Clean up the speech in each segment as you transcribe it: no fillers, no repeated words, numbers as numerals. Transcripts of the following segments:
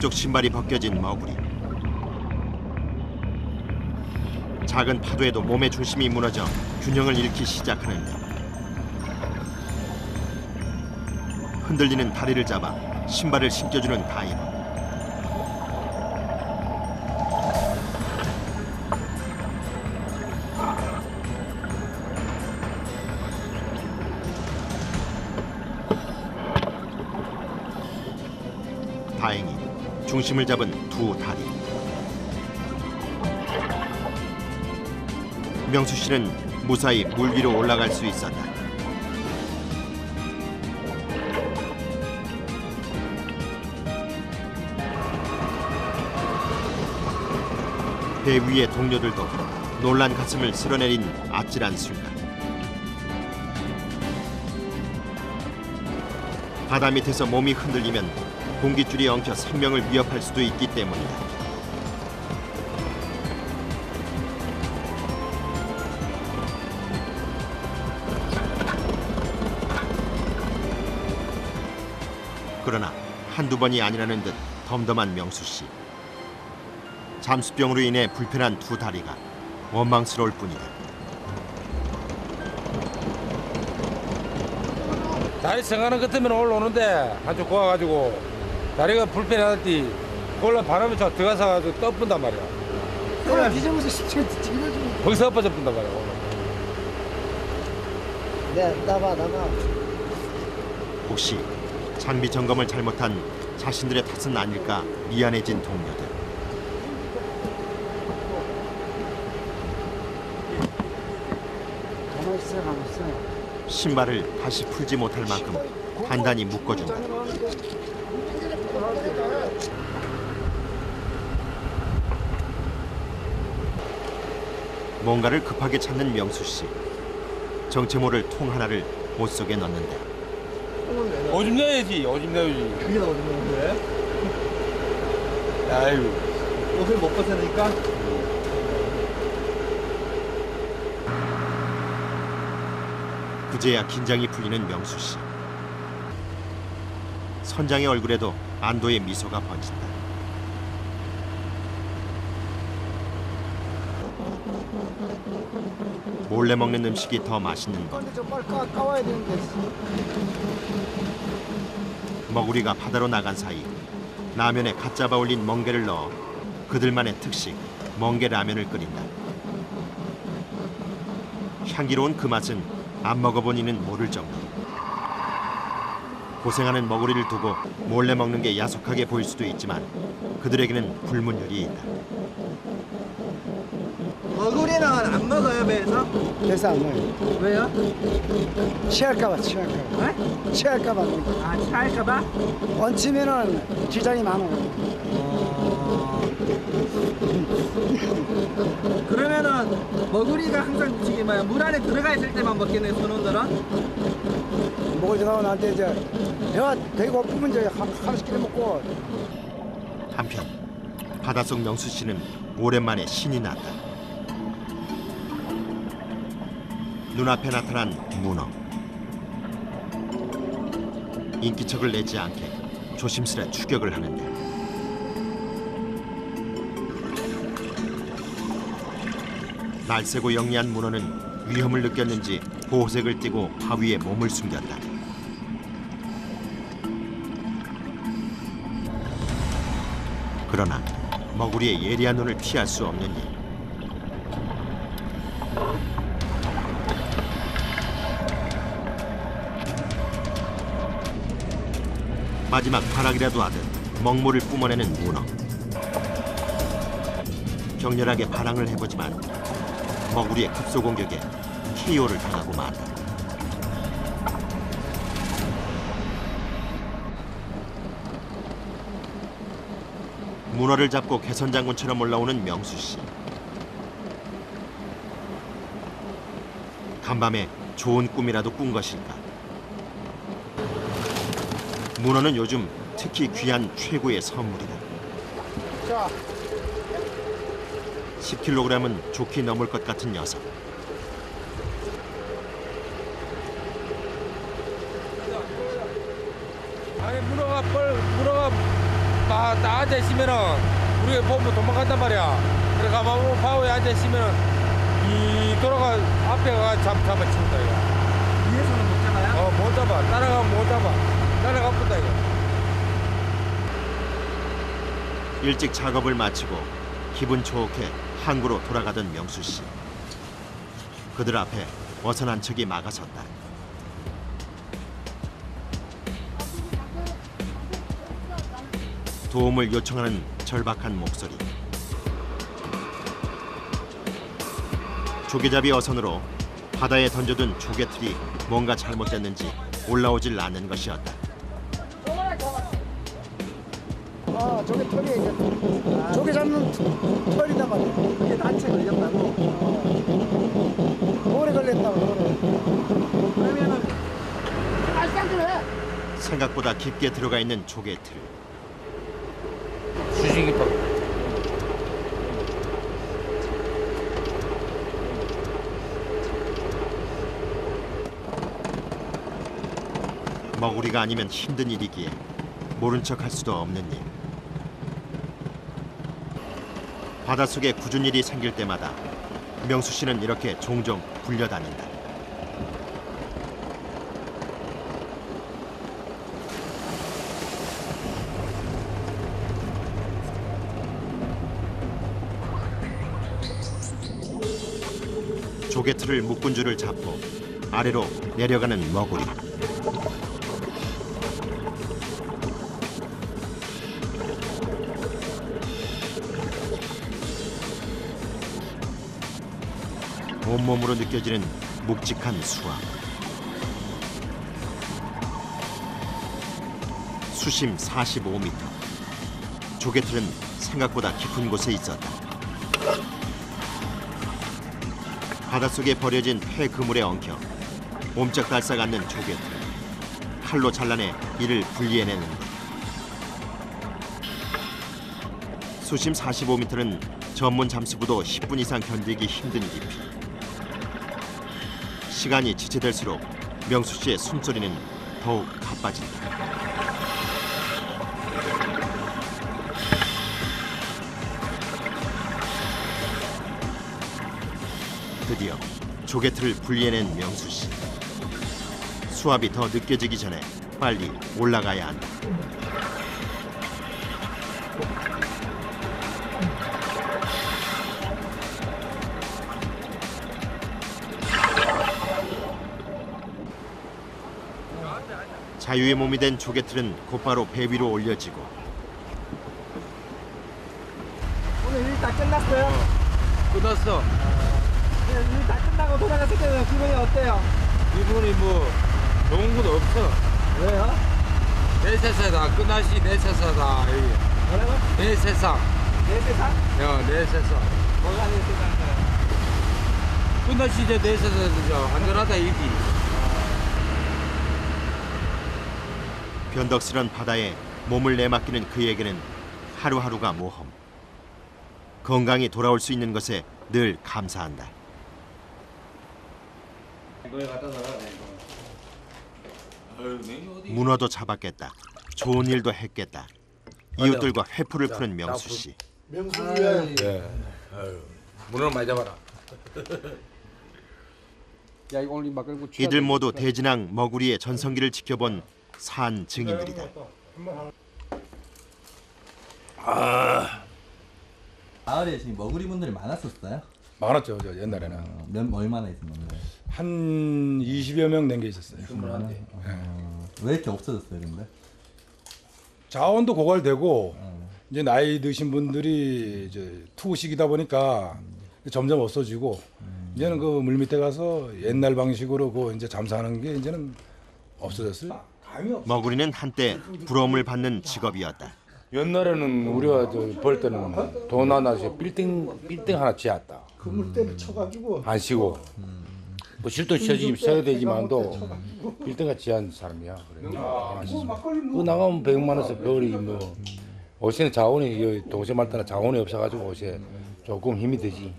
한쪽 신발이 벗겨진 머구리. 작은 파도에도 몸의 중심이 무너져 균형을 잃기 시작하는데 흔들리는 다리를 잡아 신발을 신겨주는 다이버. 다행히 중심을 잡은 두 다리. 명수 씨는 무사히 물 위로 올라갈 수 있었다. 배 위의 동료들도 놀란 가슴을 쓸어내린 아찔한 순간. 바다 밑에서 몸이 흔들리면 공깃줄이 엉켜 생명을 위협할 수도 있기 때문이다. 그러나 한두 번이 아니라는 듯 덤덤한 명수 씨. 잠수병으로 인해 불편한 두 다리가 원망스러울 뿐이다. 다리 생각하는 것 때문에 올라오는데 한쪽 고와가지고 다리가 불편하더니 그걸로 바람이 쫙 들어가서 가지고 떠뿐단 말이야. 그래 뒤집어서 시치고 거기서 엎어져 뿐단 말이야. 네 나봐. 혹시 장비 점검을 잘못한 자신들의 탓은 아닐까 미안해진 동료들. 가만 있어. 신발을 다시 풀지 못할 만큼 단단히 묶어준다. 뭔가를 급하게 찾는 명수 씨. 정체 모를 통 하나를 옷 속에 넣는다. 오줌 내야지. 오줌 내야지. 그게 어디 있는 거야? 아이고. 옷을 못 벗으니까 그제야 긴장이 풀리는 명수 씨. 선장의 얼굴에도 안도의 미소가 번진다. 몰래 먹는 음식이 더 맛있는 것. 근데 좀 빨리 까와야 되는데. 머구리가 바다로 나간 사이 라면에 갓 잡아 올린 멍게를 넣어 그들만의 특식 멍게 라면을 끓인다. 향기로운 그 맛은 안 먹어본 이는 모를 정도. 고생하는 머구리를 두고 몰래 먹는 게 야속하게 보일 수도 있지만 그들에게는 불문율이 있다. 머구리는 안 먹어요 배에서? 배에서 안 먹어요. 왜요? 취할까봐. 네? 취할까봐. 아 취할까봐? 얹히면은 지장이 많아요. 그러면은 머구리가 항상 저기 뭐야 물 안에 들어가 있을 때만 먹겠네 선원들은? 먹을 생각은 나한테 이제 배가 되게 고프면 이제 하루씩 끼리 먹고. 한편 바닷속 명수 씨는 오랜만에 신이 났다. 눈앞에 나타난 문어. 인기척을 내지 않게 조심스레 추격을 하는데 날쌔고 영리한 문어는 위험을 느꼈는지 보호색을 띠고 바위에 몸을 숨겼다. 그러나 머구리의 예리한 눈을 피할 수 없는 일. 마지막 발악이라도 하듯 먹물을 뿜어내는 문어. 격렬하게 반항을 해보지만 머구리의 급소 공격에 KO를 당하고 말다. 문어를 잡고 개선장군처럼 올라오는 명수 씨. 간밤에 좋은 꿈이라도 꾼 것일까? 문어는 요즘 특히 귀한 최고의 선물이다. 자. 10kg은 좋게 넘을 것 같은 녀석. 아니 문어가 딱 앉아 있으면은 우리가 보면 도망간단 말이야. 그래 가만 바위에 앉아 있으면은 이 돌아가 앞에 가 잡아친다 이거. 위에서는 못 잡아요? 못 잡아. 따라가면 못 잡아. 따라가본다 이거. 일찍 작업을 마치고 기분 좋게 항구로 돌아가던 명수 씨. 그들 앞에 어선한 척이 막아섰다. 도움을 요청하는 절박한 목소리. 조개잡이 어선으로 바다에 던져둔 조개틀이 뭔가 잘못됐는지 올라오질 않는 것이었다. 아, 저게 털이 이제 조개 잡는 털이단 말이야. 그게 단체 걸렸다고? 오래 걸렸다고, 오래. 그러면은 생각보다 깊게 들어가 있는 조개틀. 수식이 봐. 머구리가 아니면 힘든 일이기에 모른 척 할 수도 없는 일. 바닷속에 굳은 일이 생길 때마다 명수 씨는 이렇게 종종 불려다닌다. 조개틀을 묶은 줄을 잡고 아래로 내려가는 머구리. 온몸으로 느껴지는 묵직한 수압. 수심 45m. 조개틀은 생각보다 깊은 곳에 있었다. 바닷속에 버려진 폐 그물에 엉켜 옴짝달싹 않는 조개틀. 칼로 잘라내 이를 분리해내는 것. 수심 45m는 전문 잠수부도 10분 이상 견디기 힘든 깊이. 시간이 지체될수록 명수 씨의 숨소리는 더욱 가빠진다. 드디어 조개틀을 분리해낸 명수 씨. 수압이 더 느껴지기 전에 빨리 올라가야 한다. 자유의 몸이 된 조개틀은 곧바로 배 위로 올려지고 오늘 일 다 끝났어요? 끝났어. 일 다 끝나고 돌아갔을 때는 기분이 어때요? 이분이 뭐 좋은 건 없어. 왜요? 내 세상이다. 끝났시 내 세상이다. 여기. 뭐라고? 내 세상. 내 세상? 내 세상. 뭐가 내 세상이에요? 끝났시 이제 내 세상이죠. 안전하다 이기. 변덕스런 바다에 몸을 내맡기는 그에게는 하루하루가 모험. 건강히 돌아올 수 있는 것에 늘 감사한다. 문어도 잡았겠다. 좋은 일도 했겠다. 이웃들과 회풀을 푸는 명수 씨. 예. 문어를 많이 잡아라. 야 이거 오늘 막 끌고 이들 모두 대진항 머구리의 전성기를 지켜본 산 증인들이다. 마을에 지금 머구리 분들이 많았었어요? 많았죠, 저 옛날에는. 얼마나 있었는데? 한 20여 명 된 게 있었어요. 왜 이렇게 없어졌어요, 근데? 자원도 고갈되고 이제 나이 드신 분들이 이제 투우식이다 보니까 점점 없어지고 이제는 그 물 밑에 가서 옛날 방식으로 그 이제 잠수하는 게 이제는 없어졌어요. 머구리는 한때 부러움을 받는 직업이었다. 옛날에는 우리가 벌 때는 돈 하나씩 빌딩 하나 지었다. 그물대를 쳐가지고 안 쉬고. 뭐 실도 쳐야 되지만도 빌딩가 지은 사람이야. 그래. 그 나가면 100만 원씩 벌이 뭐 옷에는 자원이 동생 말따라 자원이 없어가지고 옷에 조금 힘이 되지.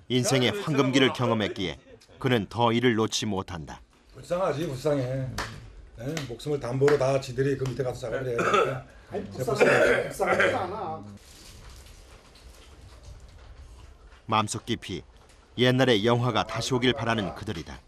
인생의 황금기를 경험했기에 그는 더 이를 놓지 못한다. 불쌍하지, 불쌍해. 네, 목숨을 담보로 다 지들이 그 밑에 가서 작업을 해야 되니까. 불쌍하지도 않아. 마음속 깊이 옛날의 영화가 다시 오길 바라는 그들이다.